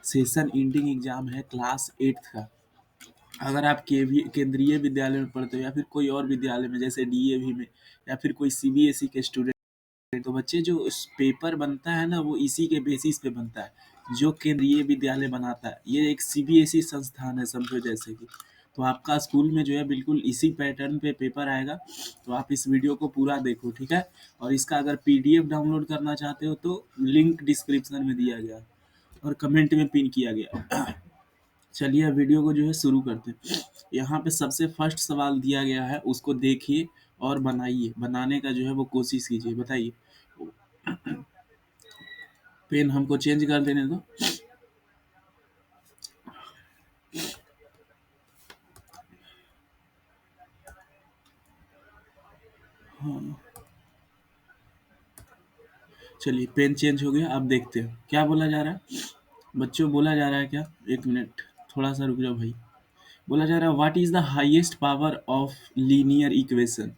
Session ending exam है class 8th का। अगर आप केंद्रीय विद्यालय में पढ़ते हो या फिर कोई और विद्यालय में जैसे डीएवी में या फिर कोई सीबीएसई के स्टूडेंट, तो बच्चे जो पेपर बनता है ना वो इसी के बेसिस पे बनता है जो केंद्रीय विद्यालय बनाता है। ये एक सीबीएसई संस्थान है समझो, जैसे कि तो आपका स्कूल में जो है बिल्कुल इसी पैटर्न पे पेपर आएगा। तो आप इस वीडियो को पूरा देखो, ठीक है। और इसका अगर पीडीएफ डाउनलोड करना चाहते हो तो लिंक डिस्क्रिप्शन में दिया गया और कमेंट में पिन किया गया। चलिए वीडियो को जो है शुरू करते हैं। यहाँ पे सबसे फर्स्ट सवाल दिया गया है, उसको देखिए और बनाइए। बनाने का जो है वो कोशिश कीजिए। बताइए, पेन हमको चेंज कर देने दो। हाँ, चलिए पेन चेंज हो गया। अब देखते हैं क्या बोला जा रहा है। बच्चों बोला जा रहा है क्या, एक मिनट थोड़ा सा रुक जाओ भाई। बोला जा रहा है what is the highest power of linear equation.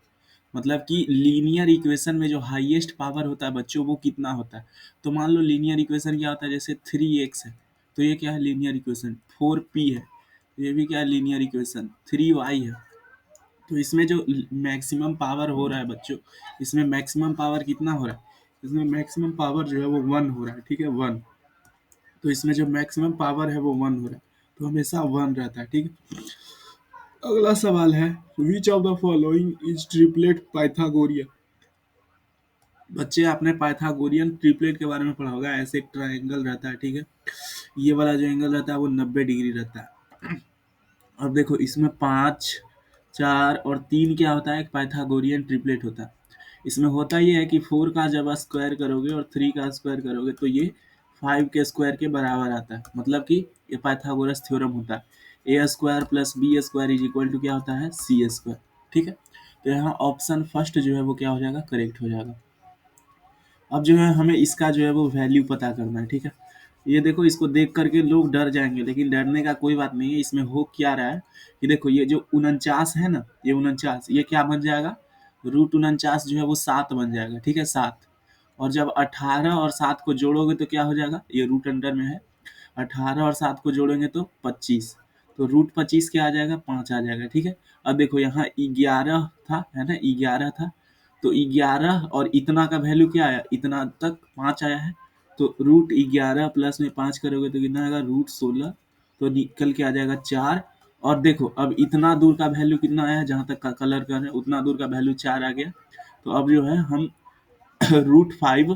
मतलब कि लीनियर इक्वेशन में जो हाईएस्ट पावर होता है बच्चों वो कितना होता है। तो मान लो लीनियर इक्वेशन क्या होता है, जैसे 3x है तो ये क्या है लीनियर इक्वेशन। 4p है तो ये भी क्या है लीनियर इक्वेशन। 3y है तो इसमें जो मैक्सिमम पावर हो रहा है बच्चों, इसमें मैक्सिमम पावर कितना हो रहा है, इसमें मैक्सिमम पावर जो है वो 1 हो रहा है, ठीक है 1। तो इसमें जो मैक्सिमम पावर है वो 1 हो रहा है, तो हमेशा 1 रहता है, ठीक है। अगला सवाल है which of the following is triplet Pythagorean. बच्चे आपने पाइथागोरियन ट्रिपलेट के बारे में पढ़ा होगा। ऐसे एक ट्रायंगल रहता है, ठीक है। ये वाला जो एंगल रहता है वो 90 डिग्री रहता है। अब देखो इसमें 5, 4 और 3 क्या होता है, एक पाइथागोरियन ट्रिपलेट होता है। इसमें होता ये है कि 4 का जब स्क्वायर करोगे और 3 का स्क्वायर करोगे तो ये 5 के स्क्वायर के बराबर आता है। मतलब कि ये पाइथागोरस थ्योरम होता है। A square plus B square is equal to क्या होता है, सी स्क्वायर, ठीक है। तो यहाँ ऑप्शन फर्स्ट जो है वो क्या हो जाएगा, करेक्ट हो जाएगा। अब जो है हमें इसका जो है वो वैल्यू पता करना है, ठीक है। ये देखो इसको देख करके लोग डर जाएंगे, लेकिन डरने का कोई बात नहीं है। इसमें हो क्या रहा है कि देखो ये जो 49 है ना, ये 49 ये क्या बन जाएगा, रूट 49 जो है वो 7 बन जाएगा, ठीक है 7। और जब 18 और 7 को जोड़ोगे तो क्या हो जाएगा, ये रूट अंडर में है, 18 और 7 को जोड़ेंगे तो 25। तो रूट 25 क्या आ जाएगा, 5 आ जाएगा, ठीक है। अब देखो यहाँ 11 था, है ना 11 था। तो 11 और इतना का वैल्यू क्या आया, इतना तक 5 आया है। तो रूट 11 प्लस में 5 करोगे तो कितना आएगा, रूट 16। तो निकल के आ जाएगा 4। और देखो अब इतना दूर का वैल्यू कितना आया है, जहाँ तक का कलर कर रहे हैं उतना दूर का वैल्यू 4 आ गया। तो अब जो है हम रूट 5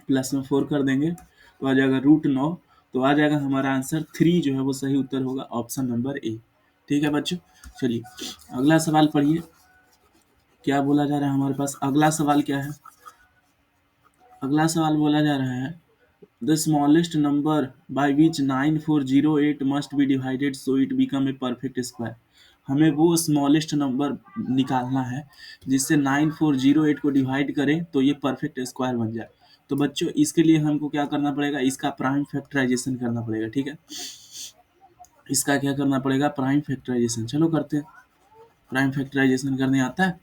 प्लस में 4 कर देंगे तो आ जाएगा रूट 9। तो आ जाएगा हमारा आंसर 3 जो है वो सही उत्तर होगा, ऑप्शन नंबर ए। ठीक है बच्चों, चलिए अगला सवाल पढ़िए। क्या बोला जा रहा है हमारे पास, अगला सवाल क्या है। अगला सवाल बोला जा रहा है the smallest number by which 9408 must be divided so it become a perfect square. हमें वो स्मॉलेस्ट नंबर निकालना है जिससे 9408 को डिवाइड करें तो ये परफेक्ट स्क्वायर बन जाए। तो बच्चों इसके लिए हमको क्या करना पड़ेगा, इसका प्राइम फैक्टराइजेशन करना पड़ेगा, ठीक है। इसका क्या करना पड़ेगा, प्राइम फैक्टराइजेशन। चलो करते हैं। प्राइम फैक्टराइजेशन करने आता है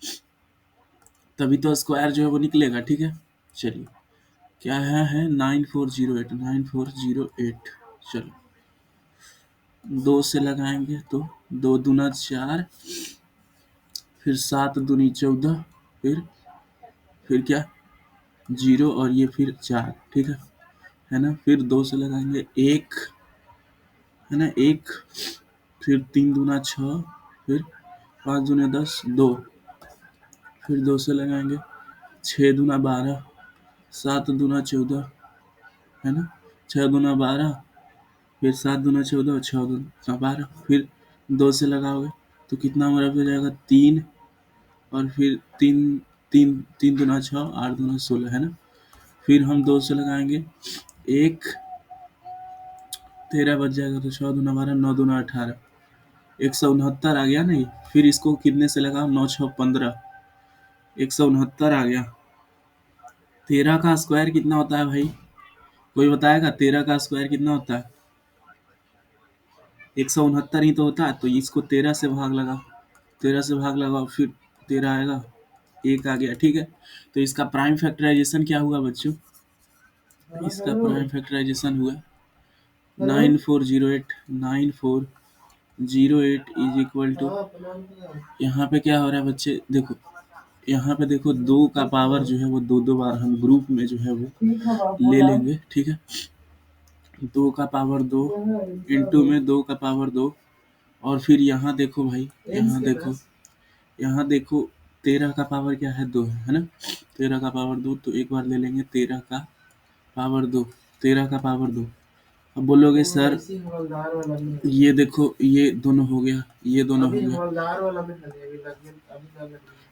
तभी तो स्क्वायर जो है वो निकलेगा, ठीक है। चलिए क्या है 9408, 9408। चलो 2 से लगाएंगे तो 2 दूना 4, फिर 7 दूनी 14, फिर क्या 0 और ये फिर 4, ठीक है ना। फिर 2 से लगाएंगे 1, है ना 1, फिर 3 दूना 6, फिर 5 दूने 10, 2, फिर 2 से लगाएंगे 6 दूना 12, 7 दूना 14, है ना 6 दूना 12, फिर 7 दूना 14, 6 दूना 12, फिर 2 से लगाओगे तो कितना हमारा हो जाएगा 3, और फिर 3, 3, 3 दूना 6, 8 दूना 16, है ना। फिर हम 2 से लगाएंगे 1, 13 बच जाएगा तो 6 दूना 12, 9 दूना 18, 169 आ गया नहीं। फिर इसको कितने से लगाओ, 9 6 15, 169 आ गया। 13 का स्क्वायर कितना होता है भाई, कोई बताएगा 13 का स्क्वायर कितना होता है, 169 ही तो होता है। तो इसको 13 से भाग लगाओ, 13 से भाग लगाओ, फिर 13 आएगा, 1 आ गया, ठीक है। तो इसका प्राइम फैक्टराइजेशन क्या हुआ बच्चों, इसका प्राइम फैक्टराइजेशन हुआ 9408 इज इक्वल टू, यहाँ पे क्या हो रहा है बच्चे देखो, यहाँ पे देखो दो का पावर जो है वो दो दो बार हम ग्रुप में जो है वो ले लेंगे, ठीक है। दो का पावर दो इंटू में दो का पावर दो, और फिर यहाँ देखो भाई, यहाँ देखो 13 का पावर क्या है, दो है ना। 13 का पावर दो, तो एक बार ले लेंगे 13 का पावर दो, 13 का पावर दो। अब बोलोगे सर ये देखो ये दोनों हो गया, ये दोनों हो गया।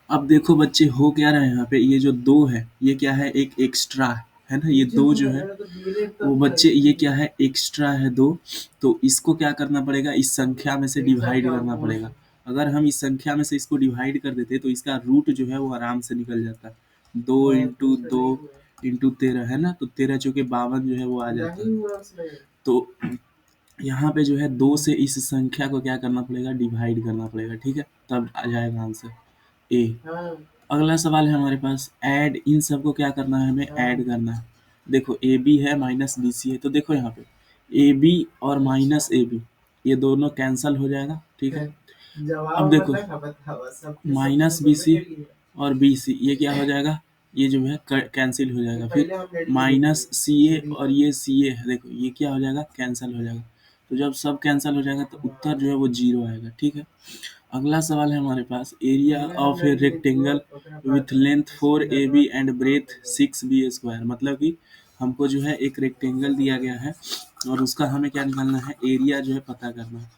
अब देखो बच्चे हो क्या रहा है यहाँ पे, ये जो दो है ये क्या है, एक एक्स्ट्रा है ना, ये दो जो है वो बच्चे ये क्या है, एक्स्ट्रा है दो। तो इसको क्या करना पड़ेगा, इस संख्या में से डिवाइड करना पड़ेगा। अगर हम इस संख्या में से इसको डिवाइड कर देते तो इसका रूट जो है वो आराम से निकल जाता। दो इंटू दो इंटू 13 है ना, तो 13 चौके 52 जो है वो आ जाता। तो यहाँ पे जो है दो से इस संख्या को क्या करना पड़ेगा, डिवाइड करना पड़ेगा, ठीक है, तब आ जाएगा आंसर ए। अगला सवाल है हमारे पास, ऐड, इन सबको क्या करना है, हमें ऐड करना है। देखो ए बी है माइनस बी सी है, तो देखो यहाँ पे ए बी और माइनस ए बी ये दोनों कैंसल हो जाएगा, ठीक है। अब देखो माइनस बी सी और बी सी ये क्या हो जाएगा, ये जो है कैंसिल हो जाएगा। फिर माइनस सी ए और ये सी ए है, देखो ये क्या हो जाएगा, कैंसिल हो जाएगा। तो जब सब कैंसिल हो जाएगा तो उत्तर जो है वो जीरो आएगा, ठीक है। अगला सवाल है हमारे पास, area of a rectangle with length 4 AB and breadth 6B², मतलब कि हमको जो है एक रेक्टेंगल दिया गया है और उसका हमें क्या निकालना है, एरिया जो है पता करना है।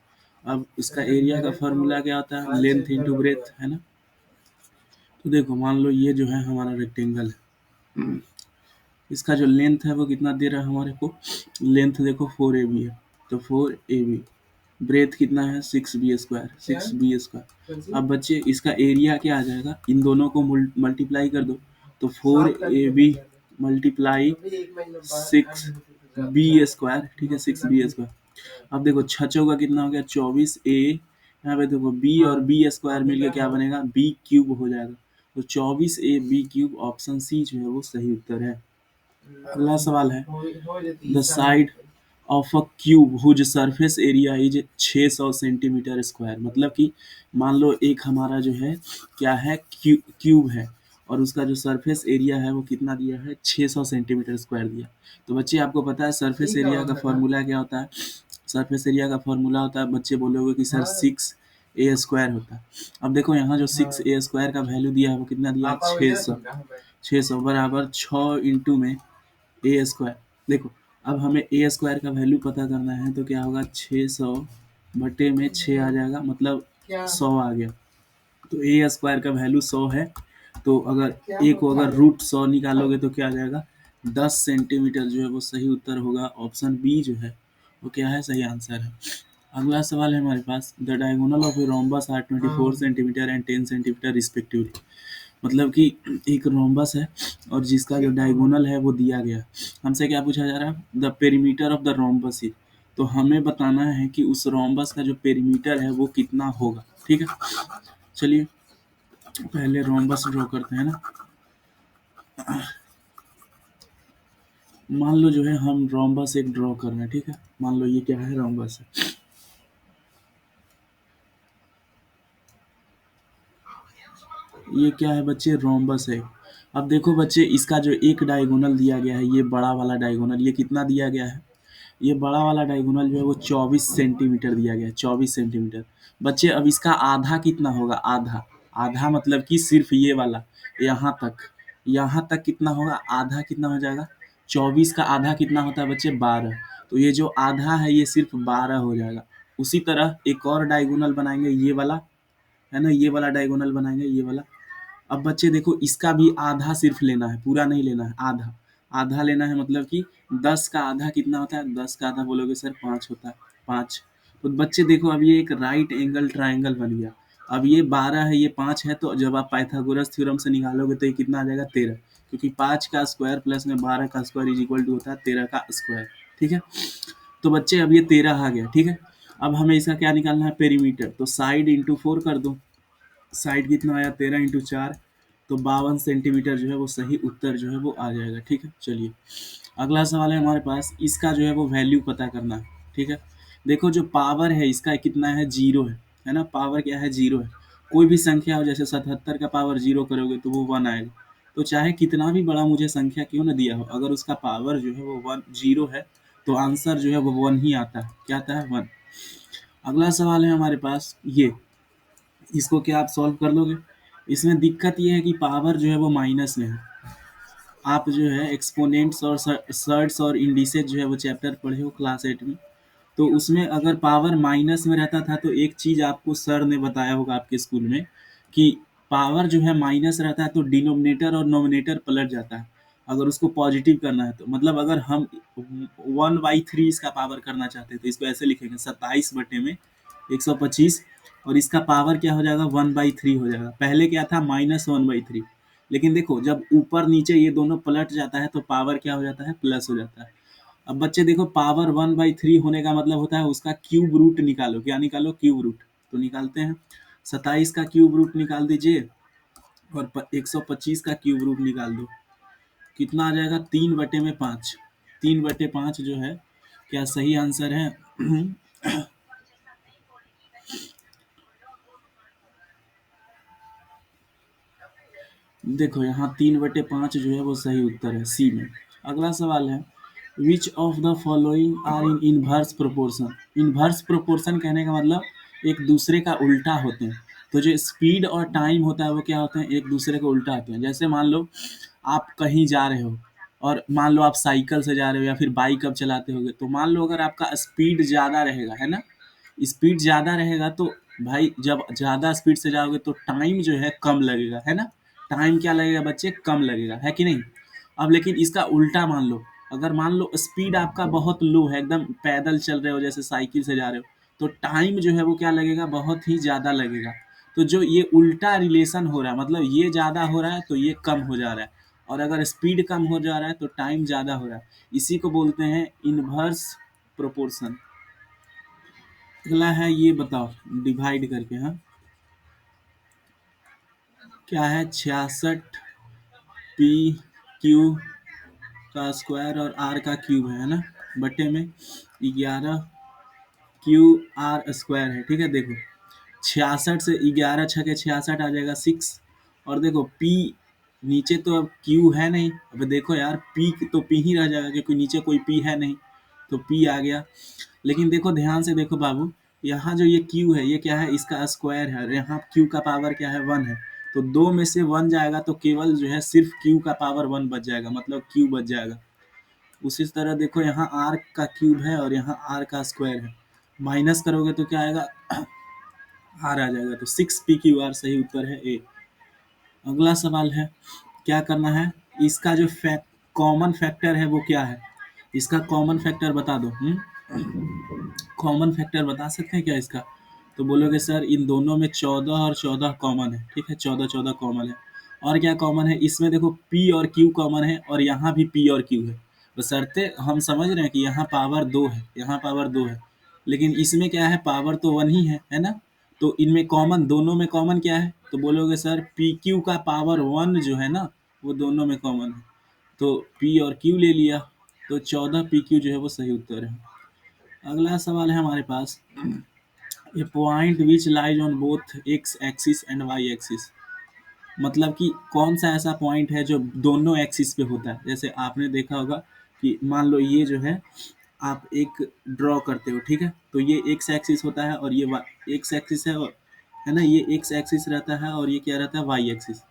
अब इसका एरिया का फॉर्मूला क्या होता है, लेंथ इंटू ब्रेथ, है ना। तो देखो मान लो ये जो है हमारा रेक्टेंगल है, इसका जो लेंथ है वो कितना दे रहा है हमारे को, लेंथ देखो 4 AB है, तो 4 AB, ब्रेथ कितना है 6B², 6B²। अब बच्चे इसका एरिया क्या आ जाएगा, इन दोनों को मल्टीप्लाई कर दो, तो 4 AB मल्टीप्लाई 6B², ठीक है, 6B²। अब देखो छचों का कितना हो गया 24A, यहाँ पे देखो B और B² मिलके क्या बनेगा, B³ हो जाएगा। तो 24AB³ ऑप्शन सी जो है वो सही उत्तर है। अगला सवाल है, the side of a cube whose surface area is 600 centimetre square, मतलब कि मान लो एक हमारा जो है क्या है, क्यूब है और उसका जो सरफेस एरिया है वो कितना दिया है, 600 सेंटीमीटर स्क्वायर दिया। तो बच्चे आपको पता है सरफेस एरिया का फॉर्मूला क्या होता है, सरफेस एरिया का फॉर्मूला होता है, बच्चे बोलोगे कि सर 6A² होता है। अब देखो यहाँ जो 6A² का वैल्यू दिया है वो कितना दिया है, 600, 600 बराबर 6 इंटू में A²। देखो अब हमें A² का वैल्यू पता करना है, तो क्या होगा 600 बटे में 6 आ जाएगा, मतलब 100 आ गया। तो A² का वैल्यू 100 है, तो अगर A को अगर रूट 100 निकालोगे तो क्या आ जाएगा, 10 सेंटीमीटर जो है वो सही उत्तर होगा। ऑप्शन बी जो है वो क्या है, सही आंसर है। अगला सवाल है हमारे पास, the diagonal of a rhombus are 24 centimetre and 10 centimetre respectively, मतलब कि एक रोम्बस है और जिसका जो डायगोनल है वो दिया गया। हमसे क्या पूछा जा रहा है, the perimeter of the rhombus is, तो हमें बताना है कि उस रोम्बस का जो पेरीमीटर है वो कितना होगा, ठीक है। चलिए पहले रोम्बस ड्रॉ करते हैं ना। मान लो जो है हम रोम्बस एक ड्रॉ कर रहे हैं, ठीक है। मान लो ये क्या है, रोम्बस है। ये क्या है बच्चे, रोम्बस है। अब देखो बच्चे इसका जो एक डायगोनल दिया गया है, ये बड़ा वाला डायगोनल, ये कितना दिया गया है, ये बड़ा वाला डायगोनल जो है वो 24 सेंटीमीटर दिया गया है, 24 सेंटीमीटर। बच्चे अब इसका आधा कितना होगा, आधा, आधा मतलब कि सिर्फ ये वाला यहाँ तक, यहाँ तक कितना होगा, आधा कितना हो जाएगा, 24 का आधा कितना होता है बच्चे, 12। तो ये जो आधा है ये सिर्फ 12 हो जाएगा। उसी तरह एक और डायगोनल बनाएंगे, ये वाला है ना, ये वाला डायगोनल बनाएंगे, ये वाला। अब बच्चे देखो इसका भी आधा सिर्फ लेना है, पूरा नहीं लेना है, आधा, आधा लेना है, मतलब कि 10 का आधा कितना होता है, 10 का आधा बोलोगे सर 5 होता है, 5। तो बच्चे देखो अब ये एक राइट एंगल ट्राइंगल बन गया। अब ये 12 है, ये 5 है, तो जब आप पाइथागोरस थ्योरम से निकालोगे तो ये कितना आ जाएगा, 13, क्योंकि 5 का स्क्वायर प्लस में 12 का स्क्वायर इज इक्वल टू होता है 13 का स्क्वायर, ठीक है। तो बच्चे अब ये 13 आ गया, ठीक है। अब हमें इसका क्या निकालना है, पेरीमीटर, तो साइड इंटू 4 कर दो, साइड कितना आया 13 इंटू 4, तो 52 सेंटीमीटर जो है वो सही उत्तर जो है वो आ जाएगा, ठीक है। चलिए अगला सवाल है हमारे पास, इसका जो है वो वैल्यू पता करना है। ठीक है। देखो जो पावर है इसका कितना है ना, पावर क्या है, जीरो है। कोई भी संख्या हो, जैसे 77 का पावर जीरो करोगे तो वो वन आएगा। तो चाहे कितना भी बड़ा मुझे संख्या क्यों ना दिया हो, अगर उसका पावर जो है वो वन जीरो है, तो आंसर जो है वो वन ही आता है। क्या आता है, वन। अगला सवाल है हमारे पास ये, इसको क्या आप सॉल्व कर लोगे? इसमें दिक्कत ये है कि पावर जो है वो माइनस में है। आप जो है एक्सपोनेंट्स और सर्ड्स और इंडिसेज जो है वो चैप्टर पढ़े हो क्लास 8 में, तो उसमें अगर पावर माइनस में रहता था तो एक चीज़ आपको सर ने बताया होगा आपके स्कूल में, कि पावर जो है माइनस रहता है तो डिनोमिनेटर और नोमिनेटर पलट जाता है। अगर उसको पॉजिटिव करना है तो मतलब अगर हम 1/3 इसका पावर करना चाहते हैं तो इसको ऐसे लिखेंगे, 27/125, और इसका पावर क्या हो जाएगा, 1/3 हो जाएगा। पहले क्या था, -1/3। लेकिन देखो जब ऊपर नीचे ये दोनों पलट जाता है तो पावर क्या हो जाता है, प्लस हो जाता है। अब बच्चे देखो, पावर 1/3 होने का मतलब होता है उसका क्यूब रूट निकालो। क्या निकालो, क्यूब रूट। तो निकालते हैं, 27 का क्यूब रूट निकाल दीजिए और 125 का क्यूब रूट निकाल दो। कितना आ जाएगा, 3/5। 3/5 जो है, क्या सही आंसर है? देखो यहाँ 3/5 जो है वो सही उत्तर है, सी में। अगला सवाल है, which of the following are in inverse proportion. Inverse proportion कहने का मतलब एक दूसरे का उल्टा होते हैं। तो जो स्पीड और टाइम होता है वो क्या होते हैं, एक दूसरे के उल्टा होते हैं। जैसे मान लो आप कहीं जा रहे हो, और मान लो आप साइकिल से जा रहे हो या फिर बाइक अब चलाते होगे, तो मान लो अगर आपका स्पीड ज़्यादा रहेगा, है ना, स्पीड ज़्यादा रहेगा तो भाई जब ज़्यादा स्पीड से जाओगे तो टाइम जो है कम लगेगा, है ना। टाइम क्या लगेगा बच्चे, कम लगेगा, है कि नहीं। अब लेकिन इसका उल्टा मान लो, अगर मान लो स्पीड आपका बहुत लो है, एकदम पैदल चल रहे हो, जैसे साइकिल से जा रहे हो, तो टाइम जो है वो क्या लगेगा, बहुत ही ज़्यादा लगेगा। तो जो ये उल्टा रिलेशन हो रहा है, मतलब ये ज़्यादा हो रहा है तो ये कम हो जा रहा है, और अगर स्पीड कम हो जा रहा है तो टाइम ज़्यादा हो रहा है। इसी को बोलते हैं इनवर्स प्रोपोर्शन। अगला है, ये बताओ डिवाइड करके, हाँ, क्या है, 66 पी क्यू का स्क्वायर और आर का क्यूब है ना, बटे में 11 क्यू आर स्क्वायर है। ठीक है, देखो 66 से 11 × 6 = 66 आ जाएगा, 6। और देखो पी, नीचे तो अब क्यू है नहीं, अब देखो यार पी तो पी ही रह जाएगा क्योंकि नीचे कोई पी है नहीं, तो पी आ गया। लेकिन देखो ध्यान से देखो बाबू, यहाँ जो ये क्यू है ये क्या है, इसका स्क्वायर है, और यहाँ क्यू का पावर क्या है, वन है। तो दो में से वन जाएगा तो केवल जो है सिर्फ क्यू का पावर वन बच जाएगा, मतलब क्यू बच जाएगा। उसी तरह देखो यहाँ आर का क्यूब है और यहाँ आर का स्क्वायर है, माइनस करोगे तो क्या आएगा, आर आ जाएगा। तो 6 p/q/r सही उत्तर है, ए। अगला सवाल है, क्या करना है, इसका जो कॉमन फैक्टर है वो क्या है, इसका कॉमन फैक्टर बता दो। कॉमन फैक्टर बता सकते हैं क्या इसका? तो बोलोगे सर इन दोनों में 14 और 14 कॉमन है। ठीक है, 14 14 कॉमन है। और क्या कॉमन है इसमें, देखो पी और क्यू कॉमन है, और यहाँ भी पी और क्यू है। बशर्ते हम समझ रहे हैं कि यहाँ पावर दो है, यहाँ पावर दो है, लेकिन इसमें क्या है, पावर तो वन ही है ना। तो इनमें कॉमन, दोनों में कॉमन क्या है, तो बोलोगे सर पी क्यू का पावर वन जो है ना, वो दोनों में कॉमन है। तो पी और क्यू ले लिया, तो 14 p/q जो है वो सही उत्तर है। अगला सवाल है हमारे पास, a point which lies on both X axis and Y axis. मतलब कि कौन सा ऐसा पॉइंट है जो दोनों एक्सिस पे होता है। जैसे आपने देखा होगा कि मान लो ये जो है, आप एक ड्रॉ करते हो, ठीक है, तो ये एक्स एक्सिस होता है और ये एक्स एक्सिस है ना, ये एक्स एक्सिस रहता है और ये क्या रहता है, वाई एक्सिस।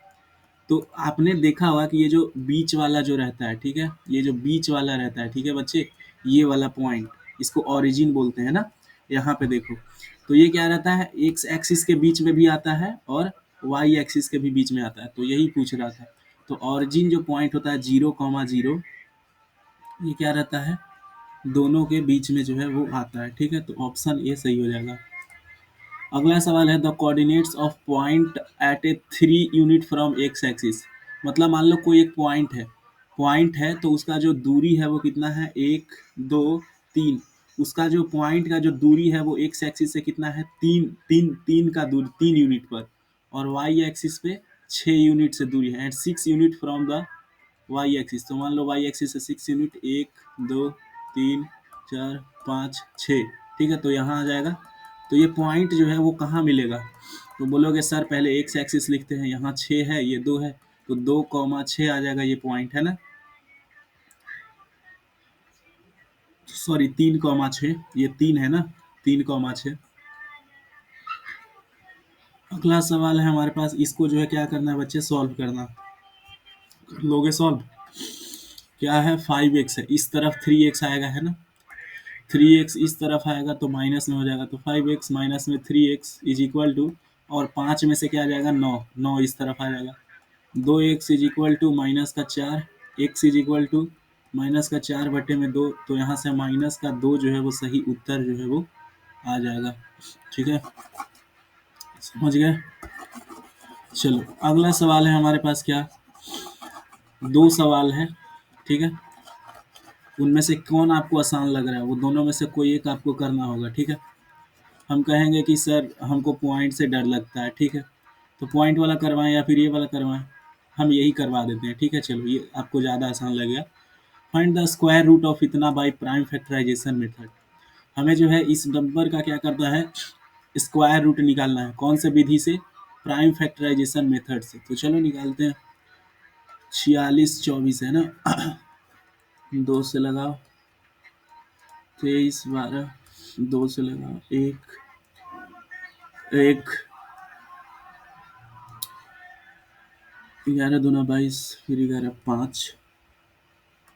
तो आपने देखा होगा कि ये जो बीच वाला जो रहता है, ठीक है, ये जो बीच वाला रहता है, ठीक है बच्चे, ये वाला पॉइंट, इसको ओरिजिन बोलते हैं ना। यहाँ पे देखो, तो ये क्या रहता है, एक्स एक्सिस के बीच में भी आता है और वाई एक्सिस के भी बीच में आता है, तो यही पूछ रहा था। तो ओरिजिन जो पॉइंट होता है 0,0, ये क्या रहता है, दोनों के बीच में जो है वो आता है। ठीक है, तो ऑप्शन ए सही हो जाएगा। अगला सवाल है, the coordinates of point at a 3 unit from x axis. मतलब मान लो कोई एक पॉइंट है तो उसका जो दूरी है वो कितना है, 1 2 3। उसका जो पॉइंट का जो दूरी है वो एक्स एक्सिस से कितना है, 3 का दूरी, 3 यूनिट पर। और वाई एक्सिस पे 6 यूनिट से दूरी है, and 6 unit from the y axis. तो मान लो वाई एक्सिस से 6 यूनिट, 1 2 3 4 5 6, ठीक है। तो यहाँ आ जाएगा। तो ये पॉइंट जो है वो कहाँ मिलेगा? तो बोलोगे सर पहले एक्स एक्सिस लिखते हैं, यहाँ 6 है, ये 2 है, तो 2,6 आ जाएगा, ये पॉइंट है ना। सॉरी 3,6, ये 3 है ना, 3,6। अगला सवाल है हमारे पास, इसको जो है क्या करना है बच्चे, सॉल्व करना। लोगे सॉल्व? क्या है, 5x है, इस तरफ 3x आएगा है ना, 3x इस तरफ आएगा तो माइनस में हो जाएगा, तो 5x माइनस में 3x इज इक्वल टू, और 5 में से क्या आ जाएगा, 9, 9 इस तरफ आ जाएगा, 2x is equal to minus का 4, x is equal to minus का 4/2, तो यहाँ से माइनस का 2 जो है वो सही उत्तर जो है वो आ जाएगा। ठीक है, समझ गए? चलो अगला सवाल है हमारे पास, क्या, 2 सवाल है, ठीक है। उनमें से कौन आपको आसान लग रहा है, वो दोनों में से कोई एक आपको करना होगा, ठीक है। हम कहेंगे कि सर हमको पॉइंट से डर लगता है, ठीक है, तो पॉइंट वाला करवाएं या फिर ये वाला करवाएं, हम यही करवा देते हैं, ठीक है। चलो ये आपको ज़्यादा आसान लगेगा। Find the square root of इतना बाय प्राइम फैक्टराइजेशन मेथड। हमें जो है इस नंबर का क्या करना है, स्क्वायर रूट निकालना है, कौन से विधि से, प्राइम फैक्टराइजेशन मेथड से। तो चलो निकालते हैं। 46 24 है ना, 2 से लगाओ, 23 12, 2 से लगाओ, एक एक 11 दूना 22, फिर 11 5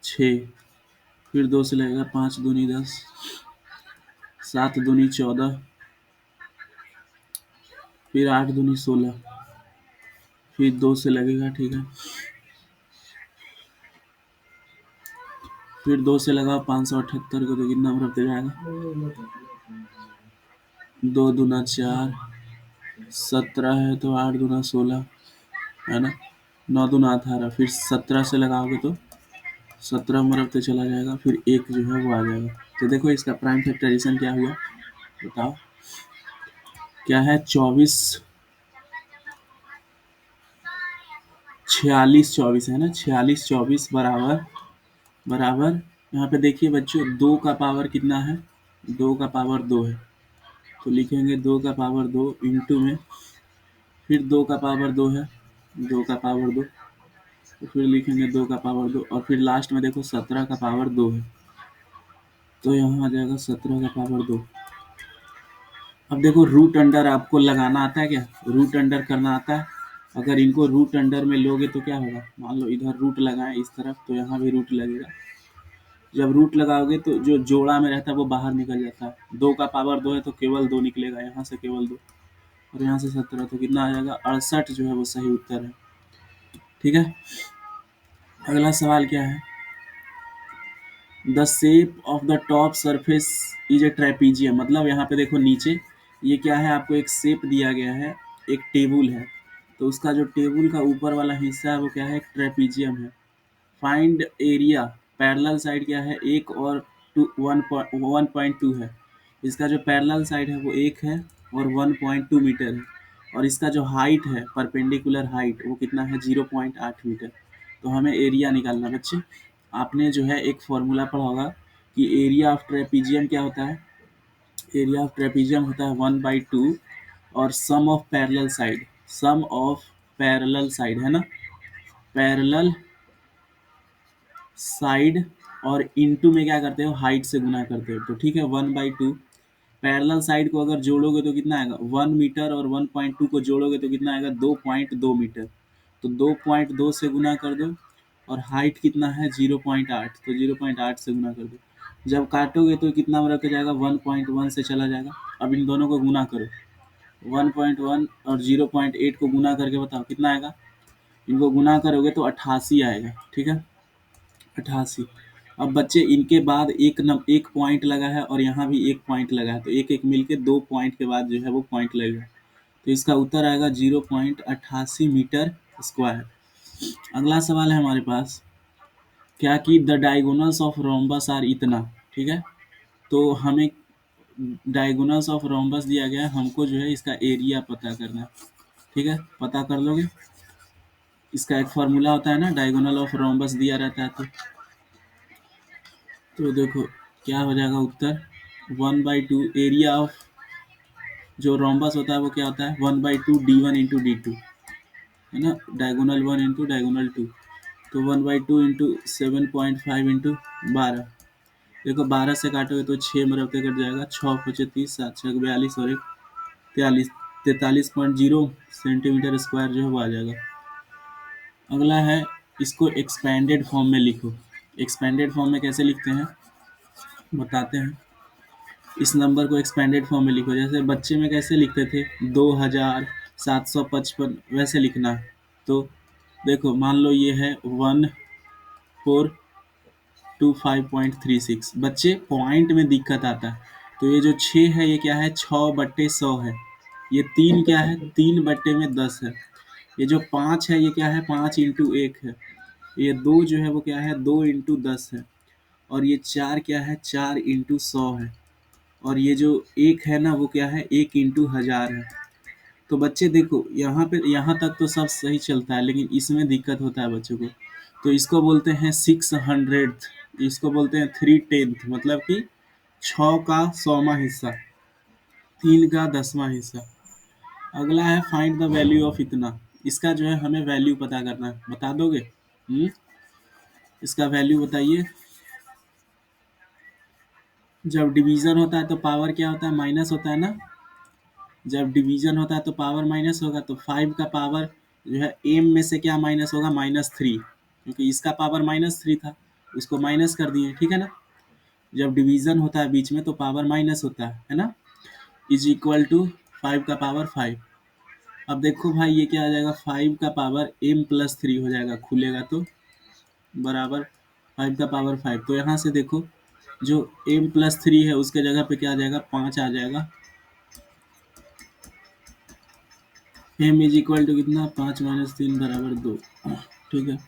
6, फिर 2 से लगेगा, 5 दूनी 10, 7 दूनी 14, फिर 8 दूनी 16, फिर 2 से लगेगा, ठीक है, फिर 2 से लगाओ 578 को, तो कितना बराबर जाएगा, 2 दूना 4, 17 है, तो 8 दूना 16 है ना, 9 दूना 18, फिर 17 से लगाओगे तो 17 मरब चला जाएगा, फिर एक जो है वो आ जाएगा। तो देखो इसका प्राइम फैक्टराइजेशन क्या हुआ, बताओ क्या है, 24 46 24 है ना, 46 24 बराबर बराबर, यहाँ पे देखिए बच्चों 2 का पावर कितना है, 2 का पावर 2 है, तो लिखेंगे 2 का पावर 2 इंटू में, फिर 2 का पावर 2 है, 2 का पावर 2, तो फिर लिखेंगे 2 का पावर 2, और फिर लास्ट में देखो 17 का पावर 2 है, तो यहाँ आ जाएगा 17 का पावर 2। अब देखो रूट अंडर आपको लगाना आता है क्या, रूट अंडर करना आता है। अगर इनको रूट अंडर में लोगे तो क्या होगा, मान लो इधर रूट लगाएं इस तरफ, तो यहाँ भी रूट लगेगा। जब रूट लगाओगे तो जो जोड़ा में रहता है वो बाहर निकल जाता है, 2 का पावर 2 है तो केवल 2 निकलेगा, यहाँ से केवल 2, और यहाँ से 17, तो कितना आ जाएगा, 68 जो है वो सही उत्तर है। ठीक है, अगला सवाल क्या है, the shape of the top surface is a trapezium. मतलब यहाँ पे देखो नीचे ये क्या है, आपको एक शेप दिया गया है, एक टेबल है, तो उसका जो टेबल का ऊपर वाला हिस्सा है वो क्या है, ट्रेपीजियम है। फाइंड एरिया, पैरेलल साइड क्या है, एक, और 1.2 है। इसका जो पैरेलल साइड है वो 1 है और 1.2 मीटर है, और इसका जो हाइट है, परपेंडिकुलर हाइट, वो कितना है, 0.8 मीटर। तो हमें एरिया निकालना बच्चे। आपने जो है एक फॉर्मूला पढ़ा होगा कि एरिया ऑफ ट्रेपीजियम क्या होता है, एरिया ऑफ ट्रेपीजियम होता है 1/2 और sum of parallel side, sum of parallel side है ना, पैरेलल साइड, और इनटू में क्या करते हो, हाइट से गुना करते हो, तो ठीक है 1/2। पैरेलल साइड को अगर जोड़ोगे तो कितना आएगा, 1 मीटर, और 1.2 को जोड़ोगे तो कितना आएगा, 2.2 मीटर, तो 2.2 से गुना कर दो, और हाइट कितना है 0.8, तो 0.8 से गुना कर दो। जब काटोगे तो कितना में रख जाएगा, 1.1 से चला जाएगा। अब इन दोनों को गुना करो, 1.1 और 0.8 को गुना करके बताओ कितना आएगा, इनको गुना करोगे तो 88 आएगा, ठीक है 88। अब बच्चे इनके बाद एक पॉइंट लगा है और यहाँ भी एक पॉइंट लगा है, तो एक एक मिलके 2 पॉइंट के बाद जो है वो पॉइंट लगेगा, तो इसका उत्तर आएगा 0.88 मीटर स्क्वायर। अगला सवाल है हमारे पास, क्या कि the diagonals of rhombus are इतना, ठीक है। तो हमें डायगोनल्स ऑफ रोम्बस दिया गया है, हमको जो है इसका एरिया पता करना है, ठीक है, पता कर लोगे। इसका एक फार्मूला होता है ना, डायगोनल ऑफ रोम्बस दिया रहता है, तो देखो क्या हो जाएगा उत्तर, 1/2 एरिया ऑफ जो रोम्बस होता है वो क्या होता है 1/2 d1 into d2 है ना, डायगोनल 1 into डायगोनल 2। तो 1/2 इंटू 7.5 इंटू 12। देखो 12 से काटोगे तो 6 में रफते कट जाएगा, 6×5 = 30, 7×6 = 42 और 43, 43.0 सेंटीमीटर स्क्वायर जो है वो आ जाएगा। अगला है, इसको एक्सपेंडेड फॉर्म में लिखो। एक्सपेंडेड फॉर्म में कैसे लिखते हैं बताते हैं। इस नंबर को एक्सपेंडेड फॉर्म में लिखो, जैसे बच्चे में कैसे लिखते थे 2755 वैसे लिखना है। तो देखो मान लो ये है 1425.36। बच्चे पॉइंट में दिक्कत आता है। तो ये जो 6 है ये क्या है 6/100 है। ये 3 क्या है 3/10 है। ये जो 5 है ये क्या है 5 into 1 है। ये 2 जो है वो क्या है 2 into 10 है। और ये 4 क्या है 4 into 100 है। और ये जो 1 है ना वो क्या है 1 into 1000 है। तो बच्चे देखो यहाँ पे यहाँ तक तो सब सही चलता है, लेकिन इसमें दिक्कत होता है बच्चों को। तो इसको बोलते हैं 600, इसको बोलते हैं 3/10, मतलब कि 6 का 100वां हिस्सा, 3 का 10वां हिस्सा। अगला है फाइंड द वैल्यू ऑफ इतना। इसका जो है हमें वैल्यू पता करना है, बता दोगे? इसका वैल्यू बताइए। जब डिवीजन होता है तो पावर क्या होता है माइनस होता है ना। जब डिवीजन होता है तो पावर माइनस होगा, तो 5 का पावर जो है एम में से क्या माइनस होगा -3, क्योंकि इसका पावर -3 था, उसको माइनस कर दिए, ठीक है ना। जब डिवीजन होता है बीच में तो पावर माइनस होता है ना। इज इक्वल टू 5 का पावर 5। अब देखो भाई ये क्या आ जाएगा 5 का पावर m+3 हो जाएगा, खुलेगा तो बराबर 5 का पावर 5। तो यहाँ से देखो जो m+3 है उसके जगह पे क्या आ जाएगा 5 आ जाएगा। m इज इक्वल टू कितना 5 - 3 बराबर 2। ठीक है।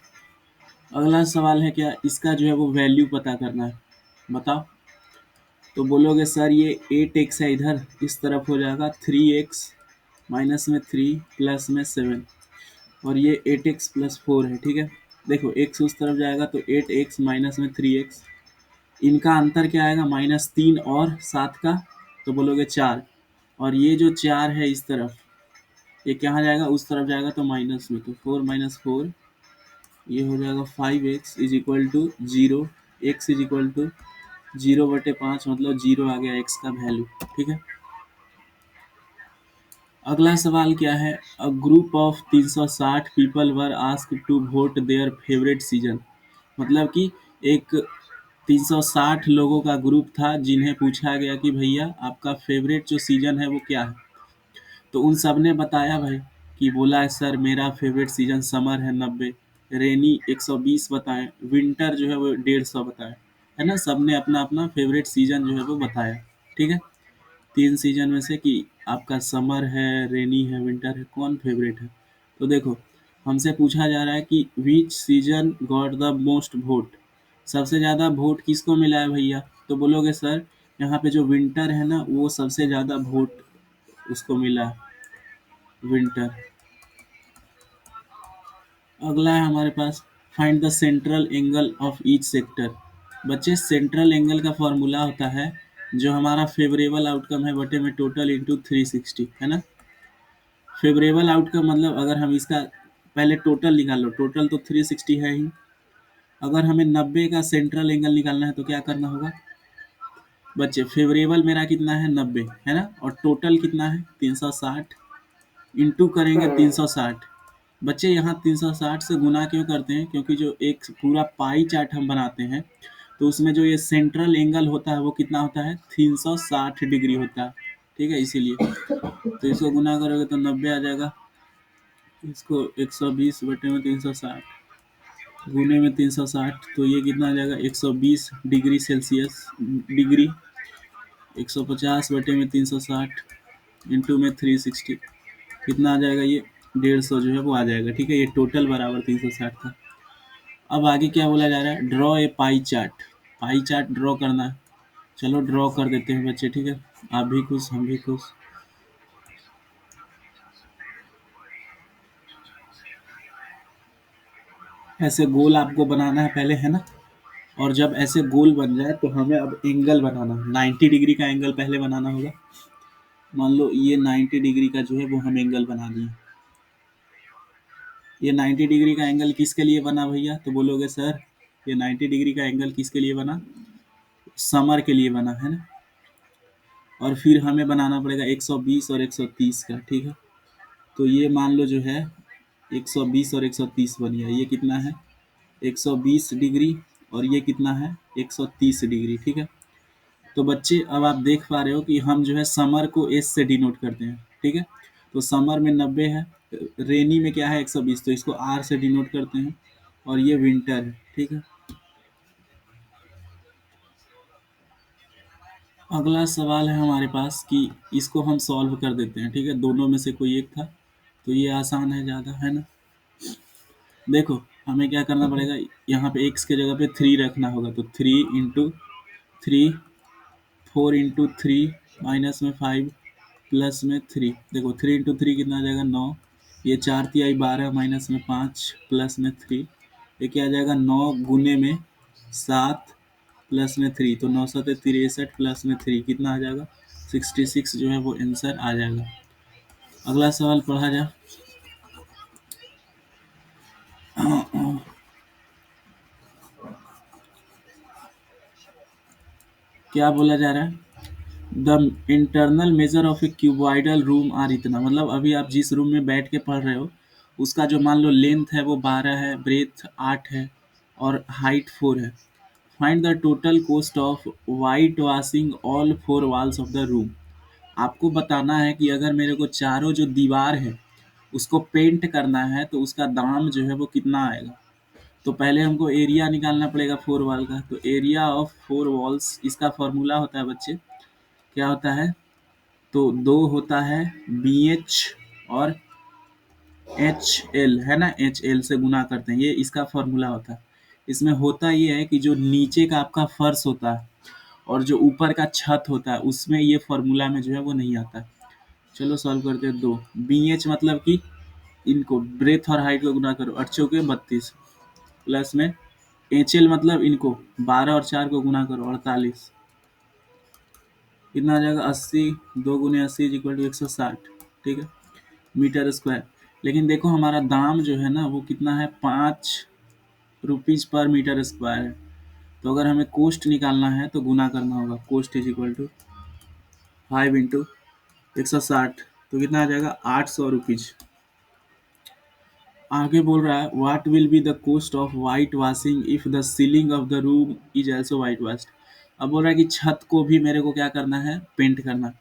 अगला सवाल है क्या, इसका जो है वो वैल्यू पता करना है, बताओ। तो बोलोगे सर ये 8x है, इधर इस तरफ हो जाएगा 3x माइनस में 3 प्लस में 7, और ये 8x+4 है, ठीक है। देखो x उस तरफ जाएगा तो 8x माइनस में 3x, इनका अंतर क्या आएगा -3 और 7 का, तो बोलोगे 4। और ये जो 4 है इस तरफ, ये कहाँ जाएगा उस तरफ जाएगा तो माइनस में, तो 4 - 4 ये हो जाएगा 5x is equal to 0। x is equal to 0/5, मतलब 0 आ गया x का वैल्यू, ठीक है। अगला सवाल क्या है, a group of 360 people were asked to vote their favourite season. मतलब कि एक 360 लोगों का ग्रुप था जिन्हें पूछा गया कि भैया आपका फेवरेट जो सीजन है वो क्या है। तो उन सब ने बताया भाई, कि बोला है सर मेरा फेवरेट सीजन समर है 90, रेनी 120 बताएं, विंटर जो है वो 150 बताएं, है ना। सब ने अपना अपना फेवरेट सीजन जो है वो बताया, ठीक है। 3 सीजन में से कि आपका समर है, रेनी है, विंटर है, कौन फेवरेट है। तो देखो हमसे पूछा जा रहा है कि विच season got the most vote, सबसे ज़्यादा वोट किसको मिला है भैया। तो बोलोगे सर यहाँ पे जो विंटर है ना वो सबसे ज़्यादा वोट उसको मिला है, विंटर। अगला है हमारे पास, find the central angle of each sector. बच्चे सेंट्रल एंगल का फॉर्मूला होता है जो हमारा फेवरेबल आउटकम है बटे में टोटल इंटू 360, है ना। फेवरेबल आउटकम मतलब अगर हम इसका पहले टोटल निकाल लो, टोटल तो 360 है ही। अगर हमें 90 का सेंट्रल एंगल निकालना है तो क्या करना होगा बच्चे, फेवरेबल मेरा कितना है 90, है ना, और टोटल कितना है 360, इंटू करेंगे 360। बच्चे यहाँ 360 से गुना क्यों करते हैं, क्योंकि जो एक पूरा पाई चार्ट हम बनाते हैं तो उसमें जो ये सेंट्रल एंगल होता है वो कितना होता है 360 डिग्री होता है, ठीक है, इसीलिए। तो इसको गुना करोगे तो 90 आ जाएगा, इसको 120/360 गुने में 360, तो ये कितना आ जाएगा 120 डिग्री सेल्सियस, डिग्री 150/360 इंटू में 360, कितना आ जाएगा ये 150 जो है वो आ जाएगा, ठीक है। ये टोटल बराबर 360 था। अब आगे क्या बोला जा रहा है, draw a pie chart. Pie chart draw करना है, चलो ड्रॉ कर देते हैं बच्चे, ठीक है। आप भी खुश हम भी खुश। ऐसे गोल आपको बनाना है पहले, है ना। और जब ऐसे गोल बन जाए तो हमें अब एंगल बनाना, 90 डिग्री का एंगल पहले बनाना होगा। मान लो ये 90 डिग्री का जो है वो हम एंगल बना दिए। ये 90 डिग्री का एंगल किसके लिए बना भैया? तो बोलोगे सर ये 90 डिग्री का एंगल किसके लिए बना? समर के लिए बना है ना। और फिर हमें बनाना पड़ेगा 120 और 130 का, ठीक है। तो ये मान लो जो है 120 और 130 बन गया। ये कितना है? 120 डिग्री। और ये कितना है? 130 डिग्री, ठीक है। तो बच्चे अब आप देख पा रहे हो कि हम जो है समर को एस से डिनोट करते हैं, ठीक है। तो समर में 90 है, रेनी में क्या है 120, तो इसको आर से डिनोट करते हैं। और ये विंटर है, ठीक है। अगला सवाल है हमारे पास कि इसको हम सॉल्व कर देते हैं, ठीक है। दोनों में से कोई एक था, तो ये आसान है ज़्यादा, है ना। देखो हमें क्या करना पड़ेगा, यहाँ पे एक्स के जगह पे 3 रखना होगा। तो 3 × 3, 4 × 3 माइनस में 5 प्लस में 3। देखो 3 × 3 कितना आ जाएगा? 9। ये 4 × 3 = 12 माइनस में 5 प्लस में 3। ये क्या आ जाएगा? 9 गुने में 7 प्लस में 3। तो 9 7 63 प्लस में 3 कितना आ जाएगा? 66 जो है वो आंसर आ जाएगा। अगला सवाल पढ़ा जाए। क्या बोला जा रहा है? The internal measure of a cuboidal room are इतना, मतलब अभी आप जिस रूम में बैठ के पढ़ रहे हो उसका जो मान लो लेंथ है वो 12 है, ब्रेथ 8 है और हाइट 4 है। Find the total cost of white washing all 4 walls of the room. आपको बताना है कि अगर मेरे को चारों जो दीवार है उसको पेंट करना है तो उसका दाम जो है वो कितना आएगा। तो पहले हमको एरिया निकालना पड़ेगा 4 वॉल का। तो एरिया ऑफ 4 वॉल्स, इसका फॉर्मूला होता है बच्चे, क्या होता है? तो 2 होता है BH और HL, है ना। HL से गुना करते हैं, ये इसका फॉर्मूला होता है। इसमें होता ये है कि जो नीचे का आपका फर्श होता है और जो ऊपर का छत होता है उसमें ये फॉर्मूला में जो है वो नहीं आता है। चलो सॉल्व करते हैं। 2 BH मतलब कि इनको ब्रेथ और हाइट को गुना करो, 8 चौके 32 प्लस में HL मतलब इनको 12 और 4 को गुना करो, 48। कितना आ जाएगा? 80। 2 गुने 80 इक्वल टू 160, ठीक है, मीटर स्क्वायर। लेकिन देखो हमारा दाम जो है ना वो कितना है? 5 रुपीज़ पर मीटर स्क्वायर है। तो अगर हमें कोस्ट निकालना है तो गुना करना होगा। Cost is equal to 5 into 160, तो कितना आ जाएगा? 800 रुपीज़। आगे बोल रहा है what will be the cost of white washing if the ceiling of the room is also white washed. अब बोल रहा है कि छत को भी मेरे को क्या करना है? पेंट करना।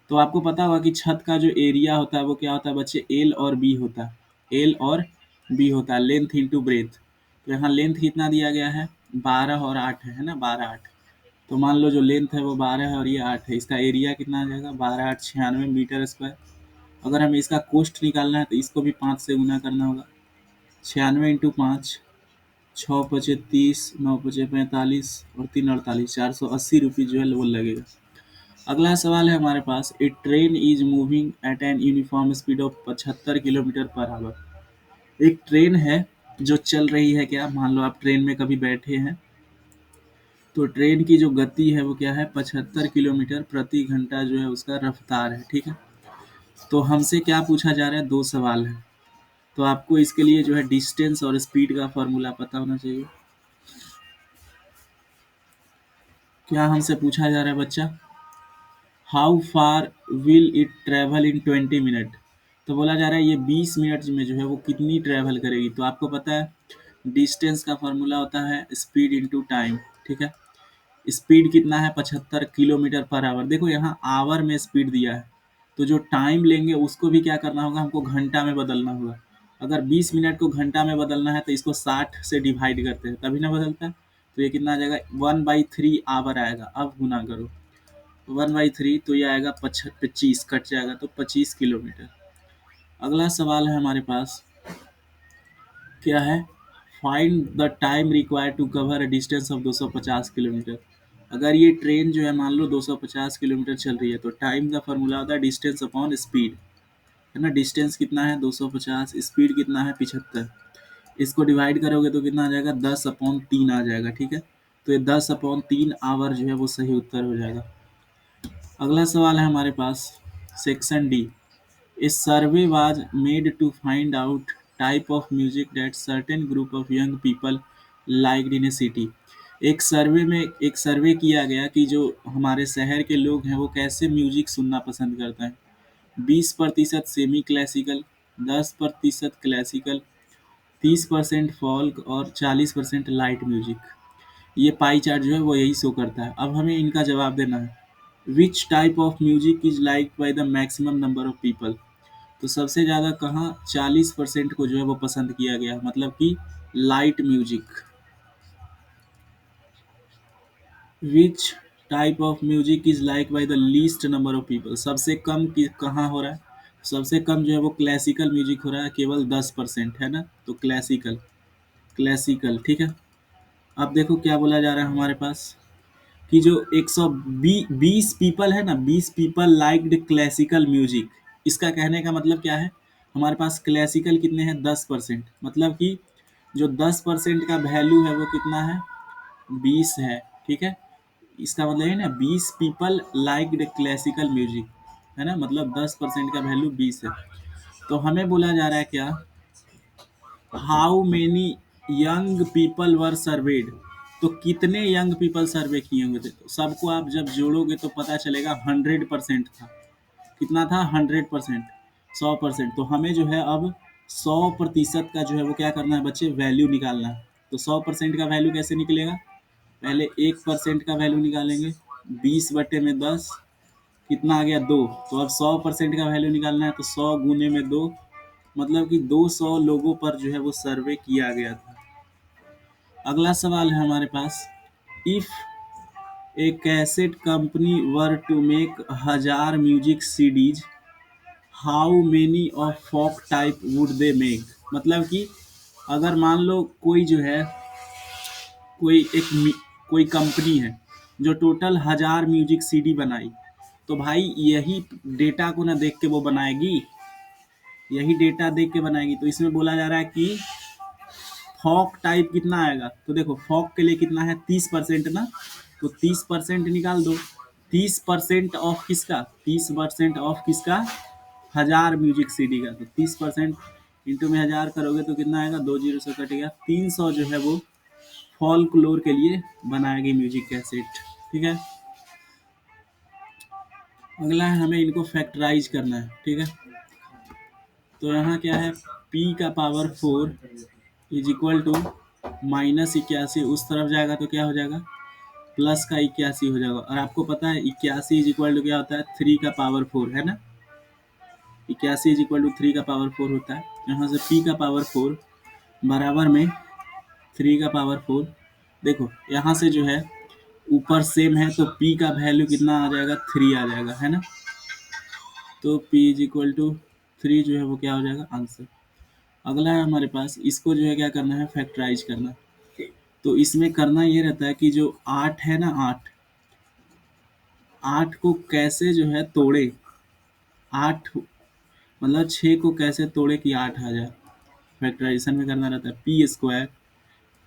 तो आपको पता होगा कि छत का जो एरिया होता है वो क्या होता है बच्चे? एल और बी होता है। एल और बी होता है, लेंथ इंटू ब्रेथ। तो यहाँ लेंथ कितना दिया गया है? 12 और 8 है ना, 12 8। तो मान लो जो लेंथ है वो 12 है और ये 8 है, इसका एरिया कितना आ जाएगा? 12 8 96 मीटर स्क्वायर। अगर हमें इसका कोस्ट निकालना है तो इसको भी 5 से गुना करना होगा। 96 इंटू 5, 6 पचे 30, 9 पचे 45 और 3 48, 480 रुपये जो है वो लगेगा। अगला सवाल है हमारे पास, a train is moving at an uniform speed of 75 kilometre per hour. एक ट्रेन है जो चल रही है, क्या मान लो आप ट्रेन में कभी बैठे हैं, तो ट्रेन की जो गति है वो क्या है? 75 किलोमीटर प्रति घंटा जो है उसका रफ्तार है, ठीक है। तो हमसे क्या पूछा जा रहा है? 2 सवाल है। तो आपको इसके लिए जो है डिस्टेंस और स्पीड का फॉर्मूला पता होना चाहिए। क्या हमसे पूछा जा रहा है बच्चा? How far will it travel in 20 minute. तो बोला जा रहा है ये 20 मिनट में जो है वो कितनी ट्रैवल करेगी। तो आपको पता है डिस्टेंस का फॉर्मूला होता है स्पीड इंटू टाइम, ठीक है। स्पीड कितना है? 75 किलोमीटर पर आवर। देखो यहाँ आवर में स्पीड दिया है, तो जो टाइम लेंगे उसको भी क्या करना होगा? हमको घंटा में बदलना होगा। अगर 20 मिनट को घंटा में बदलना है तो इसको 60 से डिवाइड करते हैं तभी ना बदलता है। तो ये कितना आ जाएगा? 1/3 आवर आएगा। अब गुना करो 1/3, तो ये आएगा 25, कट जाएगा तो 25 किलोमीटर। अगला सवाल है हमारे पास, क्या है? Find the time required to cover a distance of 250 kilometre. अगर ये ट्रेन जो है मान लो 250 किलोमीटर चल रही है तो टाइम का फॉर्मूला होता है डिस्टेंस अपॉन स्पीड, है ना। डिस्टेंस कितना है? 250, स्पीड कितना है? 75। इसको डिवाइड करोगे तो कितना आ जाएगा? 10/3 आ जाएगा, ठीक है। तो ये 10/3 आवर जो है वो सही उत्तर हो जाएगा। अगला सवाल है हमारे पास, section D. A survey was made to find out type of music that certain group of young people liked in a city. एक सर्वे किया गया कि जो हमारे शहर के लोग हैं वो कैसे म्यूजिक सुनना पसंद करते हैं। 20% सेमी क्लासिकल, 10% क्लासिकल, 30% फॉल्क और 40% लाइट म्यूजिक। ये पाई चार्ट जो है वो यही शो करता है। अब हमें इनका जवाब देना है। Which type of music is like by the maximum number of people. तो सबसे ज़्यादा कहाँ 40% को जो है वो पसंद किया गया, मतलब कि light music. Which type of music is like by the least number of people. सबसे कम कहाँ हो रहा है, सबसे कम जो है वो क्लासिकल म्यूजिक हो रहा है, केवल 10% है ना, तो क्लासिकल, क्लासिकल ठीक है। अब देखो क्या बोला जा रहा है हमारे पास कि जो 120 पीपल है ना, 20 पीपल लाइक्ड क्लासिकल म्यूजिक। इसका कहने का मतलब क्या है, हमारे पास क्लासिकल कितने हैं 10%, मतलब कि जो 10% का वैल्यू है वो कितना है 20 है, ठीक है। इसका मतलब है ना 20 पीपल लाइक्ड क्लासिकल म्यूजिक, है ना, मतलब 10% का वैल्यू 20 है। तो हमें बोला जा रहा है क्या, how many young people were served. तो कितने यंग पीपल सर्वे किए होंगे थे, तो सबको आप जब जोड़ोगे तो पता चलेगा 100% था। कितना था 100%, 100%। तो हमें जो है अब 100% का जो है वो क्या करना है बच्चे, वैल्यू निकालना है। तो 100% का वैल्यू कैसे निकलेगा, पहले 1% का वैल्यू निकालेंगे, 20/10 कितना आ गया 2। तो अब 100% का वैल्यू निकालना है, तो 100 × 2, मतलब कि 200 लोगों पर जो है वो सर्वे किया गया था। अगला सवाल है हमारे पास, if a cassette company were to make 1000 music CDs, how many of folk type would they make. मतलब कि अगर मान लो कोई जो है, कोई कंपनी है जो टोटल 1000 म्यूजिक सीडी बनाई, तो भाई यही डेटा को ना देख के वो बनाएगी, यही डेटा देख के बनाएगी। तो इसमें बोला जा रहा है कि फॉक टाइप कितना आएगा, तो देखो फॉक के लिए कितना है 30% ना, तो 30% निकाल दो। 30% ऑफ किसका, 30% ऑफ किसका, 1000 म्यूजिक सीडी का। तो 30% इंटू में 1000 करोगे तो कितना आएगा, 2 जीरो से कटेगा, 300 जो है वो फॉल्कलोर के लिए बनाया गया म्यूजिक कैसेट, ठीक है। अगला है हमें इनको फैक्टराइज करना है, ठीक है। तो यहाँ क्या है, p⁴ इज इक्वल टू -81, उस तरफ जाएगा तो क्या हो जाएगा, प्लस का 81 हो जाएगा। और आपको पता है 81 इज इक्वल टू क्या होता है, 3⁴ है ना, 81 इज इक्वल टू 3⁴ होता है। यहाँ से p⁴ बराबर में 3⁴। देखो यहाँ से जो है ऊपर सेम है, तो p का वैल्यू कितना आ जाएगा, 3 आ जाएगा, है ना। तो p इज इक्वल टू 3 जो है वो क्या हो जाएगा, आंसर। अगला है हमारे पास, इसको जो है क्या करना है, फैक्टराइज करना। तो इसमें करना ये रहता है कि जो 8 है ना, 8 8 को कैसे जो है तोड़े, 8 मतलब 6 को कैसे तोड़े कि 8 आ जाए। फैक्टराइजेशन में करना रहता है p²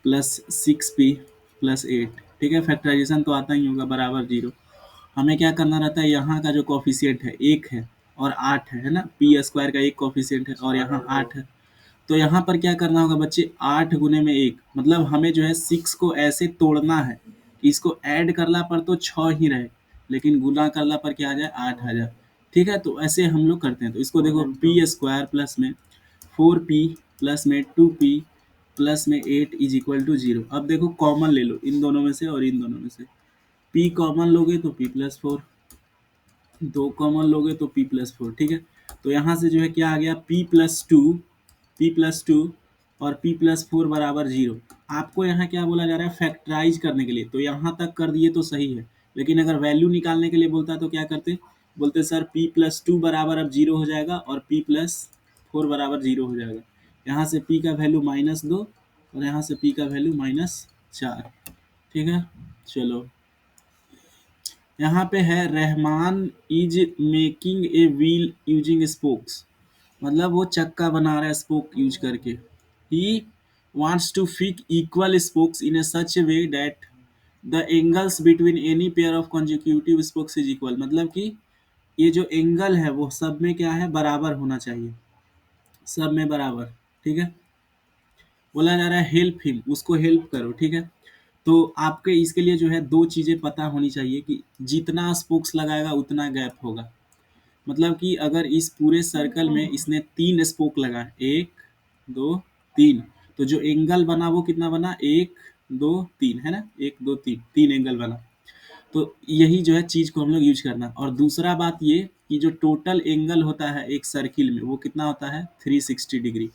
+ 6p + 8, ठीक है। फैक्टराइजेशन तो आता ही होगा, बराबर 0। हमें क्या करना रहता है, यहाँ का जो कॉफिशिएंट है 1 है और 8 है ना, p² का एक कॉफिशिएंट है और यहाँ 8 है। तो यहाँ पर क्या करना होगा बच्चे, 8 गुने में 1, मतलब हमें जो है 6 को ऐसे तोड़ना है कि इसको ऐड करना पर तो 6 ही रहे, लेकिन गुना करना पर क्या आ जाए, 8 आ जाए, ठीक है। तो ऐसे हम लोग करते हैं। तो इसको देखो p² प्लस में 4p प्लस में 2p प्लस में 8 इज इक्वल टू 0। अब देखो कॉमन ले लो इन दोनों में से और इन दोनों में से, p कॉमन लोगे तो p+4, 2 कॉमन लोगे तो p+4, ठीक है। तो यहाँ से जो है क्या आ गया, p+2 और p+4 बराबर 0। आपको यहाँ क्या बोला जा रहा है, फैक्टराइज करने के लिए। तो यहाँ तक कर दिए तो सही है, लेकिन अगर वैल्यू निकालने के लिए बोलता तो क्या करते, बोलते सर p+2 बराबर अब 0 हो जाएगा और p+4 बराबर 0 हो जाएगा। यहाँ से p का वैल्यू -2 और यहाँ से p का वैल्यू -4, ठीक है। चलो यहाँ पे है, Rahman is making a wheel using spokes, मतलब वो चक्का बना रहा है स्पोक यूज करके। He wants to fix equal spokes in a such way that the angles between any pair of consecutive spokes is equal, मतलब कि ये जो एंगल है वो सब में क्या है, बराबर होना चाहिए, सब में बराबर। ठीक है, बोला जा रहा है हेल्प हिम, उसको हेल्प करो। ठीक है, तो आपके इसके लिए जो है दो चीजें पता होनी चाहिए कि जितना स्पोक्स लगाएगा उतना गैप होगा। मतलब कि अगर इस पूरे सर्कल में इसने 3 स्पोक लगाए, 1 2 3, तो जो एंगल बना वो कितना बना, 1 2 3, है ना, 1 2 3, 3 एंगल बना। तो यही जो है चीज को हम लोग यूज करना। और दूसरा बात ये कि जो टोटल एंगल होता है एक सर्किल में वो कितना होता है, 360 डिग्री।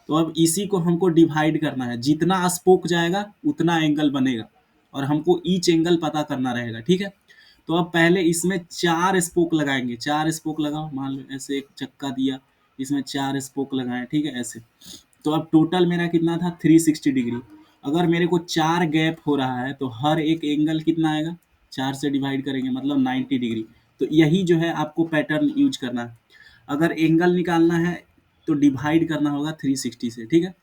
तो अब इसी को हमको डिवाइड करना है, जितना स्पोक जाएगा उतना एंगल बनेगा, और हमको ईच एंगल पता करना रहेगा। ठीक है, तो अब पहले इसमें 4 स्पोक लगाएंगे, 4 स्पोक लगाओ, मान लो ऐसे एक चक्का दिया, इसमें 4 स्पोक लगाए, ठीक है ऐसे। तो अब टोटल मेरा कितना था, 360 डिग्री। अगर मेरे को 4 गैप हो रहा है तो हर एक एंगल कितना आएगा, 4 से डिवाइड करेंगे मतलब 90 डिग्री। तो यही जो है आपको पैटर्न यूज करना है। अगर एंगल निकालना है तो डिवाइड करना होगा 360 से। ठीक है,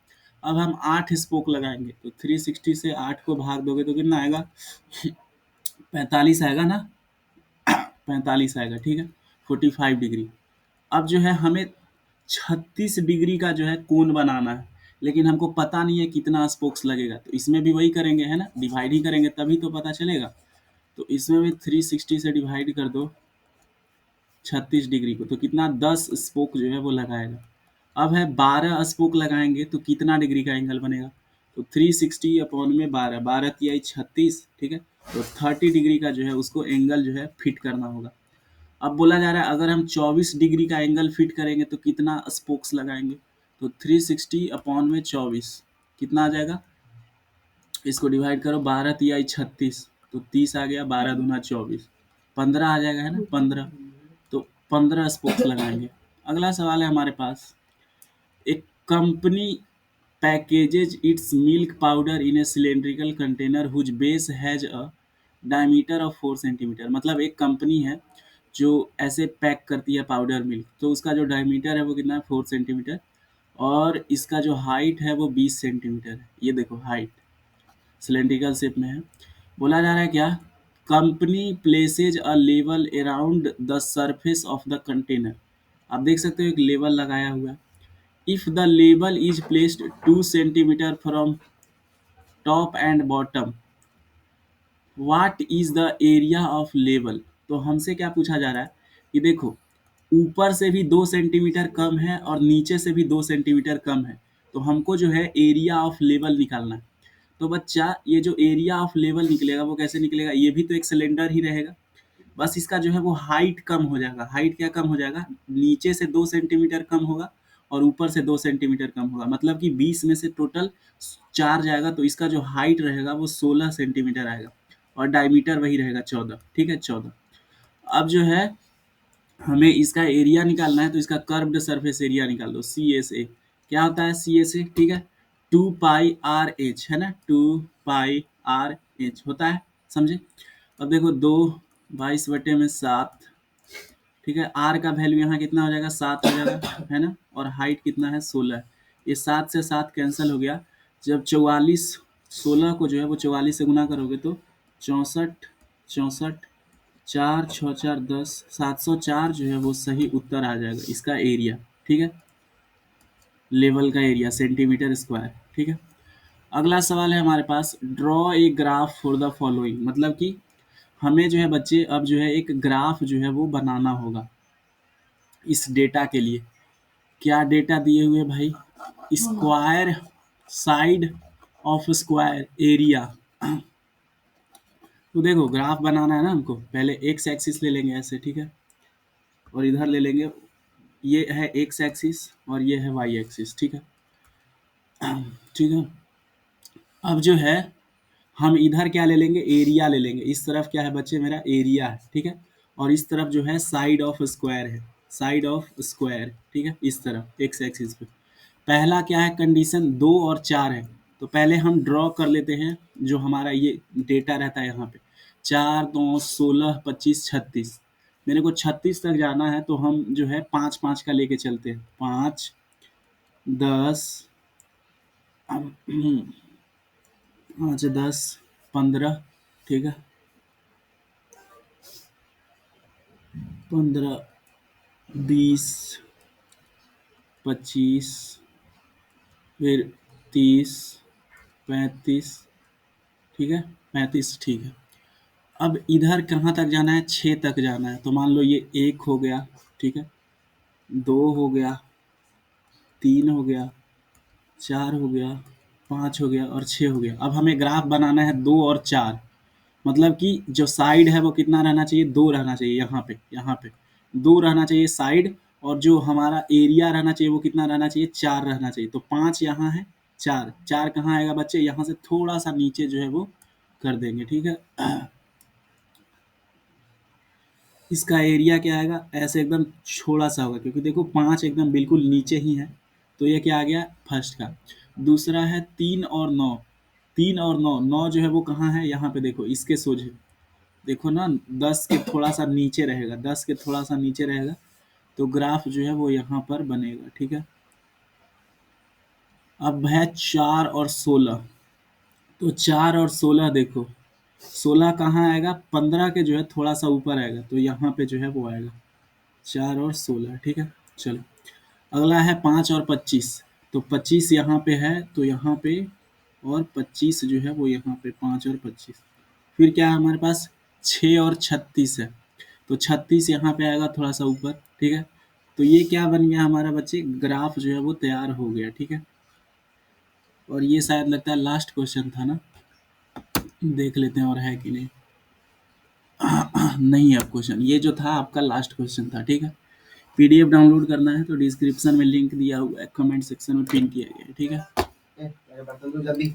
अब हम 8 स्पोक लगाएंगे, तो 360 से 8 को भाग दोगे तो कितना आएगा, 45 आएगा ना, 45 आएगा। ठीक है, 45 डिग्री। अब जो है हमें 36 डिग्री का जो है कोण बनाना है, लेकिन हमको पता नहीं है कितना स्पोक्स लगेगा, तो इसमें भी वही करेंगे, है ना, डिवाइड ही करेंगे तभी तो पता चलेगा। तो इसमें भी 360 से डिवाइड कर दो 36 डिग्री को, तो कितना, 10 स्पोक जो है वो लगाएगा। अब है 12 स्पोक लगाएंगे तो कितना डिग्री का एंगल बनेगा, तो 360 अपॉन में 12, 12 तिया 36। ठीक है, तो 30 डिग्री का जो है उसको एंगल जो है फिट करना होगा। अब बोला जा रहा है अगर हम 24 डिग्री का एंगल फिट करेंगे तो कितना स्पोक्स लगाएंगे, तो 360 अपॉन में 24 कितना आ जाएगा, इसको डिवाइड करो, 12 तिया 36, तो 30 आ गया, 12 दूना 24, 15 आ जाएगा, है ना, 15। तो 15 स्पोक्स लगाएंगे। अगला सवाल है हमारे पास, एक company packages its milk powder in a cylindrical container whose base has a diameter of 4 centimetre. मतलब एक कंपनी है जो ऐसे पैक करती है पाउडर मिल्क, तो उसका जो डायमीटर है वो कितना है, 4 सेंटीमीटर, और इसका जो हाइट है वो 20 सेंटीमीटर है। ये देखो हाइट सिलेंड्रिकल शेप में है। बोला जा रहा है क्या, company places a level around the surface of the container. आप देख सकते हो एक लेवल लगाया हुआ है। If the label is placed 2 centimeter from top and bottom, what is the area of label? तो हमसे क्या पूछा जा रहा है कि देखो, ऊपर से भी 2 सेंटीमीटर कम है और नीचे से भी 2 सेंटीमीटर कम है, तो हमको जो है एरिया ऑफ लेवल निकालना है। तो बच्चा ये जो एरिया ऑफ लेवल निकलेगा वो कैसे निकलेगा, ये भी तो एक सिलेंडर ही रहेगा, बस इसका जो है वो हाइट कम हो जाएगा। हाइट क्या कम हो जाएगा, नीचे से 2 सेंटीमीटर कम होगा और ऊपर से 2 सेंटीमीटर कम होगा, मतलब कि 20 में से टोटल 4 जाएगा, तो इसका जो हाइट रहेगा वो 16 सेंटीमीटर आएगा, और डायमीटर वही रहेगा 14। ठीक है, 14। अब जो है हमें इसका एरिया निकालना है, तो इसका कर्व्ड सरफेस एरिया निकाल दो, सी एस ए। क्या होता है सी एस ए, ठीक है, 2 पाई आर एच, है ना, 2 पाई आर एच होता है, समझे। अब देखो 2 22/7, ठीक है, आर का वैल्यू यहाँ कितना हो जाएगा, 7 हो जाएगा, है ना, और हाइट कितना है, 16। ये 7 से 7 कैंसिल हो गया। जब 44, 16 को जो है वो 44 से गुना करोगे तो 64, 64, 4 6 4 10, 704 जो है वो सही उत्तर आ जाएगा इसका एरिया। ठीक है, लेवल का एरिया सेंटीमीटर स्क्वायर। ठीक है, अगला सवाल है हमारे पास, draw a graph for the following. मतलब कि हमें जो है बच्चे अब जो है एक ग्राफ जो है वो बनाना होगा इस डेटा के लिए। क्या डेटा दिए हुए भाई, square side of square area. तो देखो ग्राफ बनाना है ना हमको, पहले एक्स एक्सिस ले लेंगे ऐसे, ठीक है, और इधर ले लेंगे, ये है एक्स एक्सिस और ये है वाई एक्सिस। ठीक है, ठीक है। अब जो है हम इधर क्या ले लेंगे, एरिया ले लेंगे। इस तरफ क्या है बच्चे, मेरा एरिया है, ठीक है, और इस तरफ जो है साइड ऑफ स्क्वायर है, साइड ऑफ स्क्वायर। ठीक है, इस तरफ एक्स एक्सिस पे। पहला क्या है कंडीशन, 2 और 4 है, तो पहले हम ड्रॉ कर लेते हैं जो हमारा ये डेटा रहता है यहाँ पे। 4 2 16 25 36, मेरे को 36 तक जाना है, तो हम जो है 5 5 का लेके चलते हैं, 5 10 5 10 15 ठीक है, 15, 20, 25, फिर 30, 35, ठीक है, 35 ठीक है। अब इधर कहाँ तक जाना है, 6 तक जाना है, तो मान लो ये 1 हो गया, ठीक है, 2 हो गया, 3 हो गया, 4 हो गया, 5 हो गया और 6 हो गया। अब हमें ग्राफ बनाना है 2 और 4, मतलब कि जो साइड है वो कितना रहना चाहिए, 2 रहना चाहिए, यहाँ पे 2 रहना चाहिए साइड, और जो हमारा एरिया रहना चाहिए वो कितना रहना चाहिए, 4 रहना चाहिए। तो 5 यहाँ है, 4 4 कहाँ आएगा बच्चे, यहाँ से थोड़ा सा नीचे जो है वो कर देंगे, ठीक है। इसका एरिया क्या आएगा, ऐसे एकदम छोटा सा होगा, क्योंकि देखो 5 एकदम बिल्कुल नीचे ही है, तो ये क्या आ गया फर्स्ट का। दूसरा है 3 और 9, 3 और 9, 9 जो है वो कहाँ है, यहाँ पे देखो इसके सोझे, देखो ना 10 के थोड़ा सा नीचे रहेगा, 10 के थोड़ा सा नीचे रहेगा, तो ग्राफ जो है वो यहाँ पर बनेगा, ठीक है। अब है 4 और 16, तो 4 और 16 देखो, 16 कहाँ आएगा, 15 के जो है थोड़ा सा ऊपर आएगा, तो यहाँ पे जो है वो आएगा 4 और 16, ठीक है। चलो, अगला है 5 और 25, तो 25 यहाँ पे है, तो यहाँ पे, और 25 जो है वो यहाँ पे, 5 और 25, फिर क्या है हमारे पास, 6 और 36 है, तो 36 यहाँ पे आएगा थोड़ा सा ऊपर, ठीक है। तो ये क्या बन गया हमारा बच्चे, ग्राफ जो है वो तैयार हो गया, ठीक है। और ये शायद लगता है लास्ट क्वेश्चन था ना, देख लेते हैं और है कि नहीं। नहीं है क्वेश्चन, ये जो था आपका लास्ट क्वेश्चन था, ठीक है। पीडीएफ डाउनलोड करना है तो डिस्क्रिप्शन में लिंक दिया हुआ है, कमेंट सेक्शन में पिन किया गया है, ठीक है। मेरे बर्तन तो जल्दी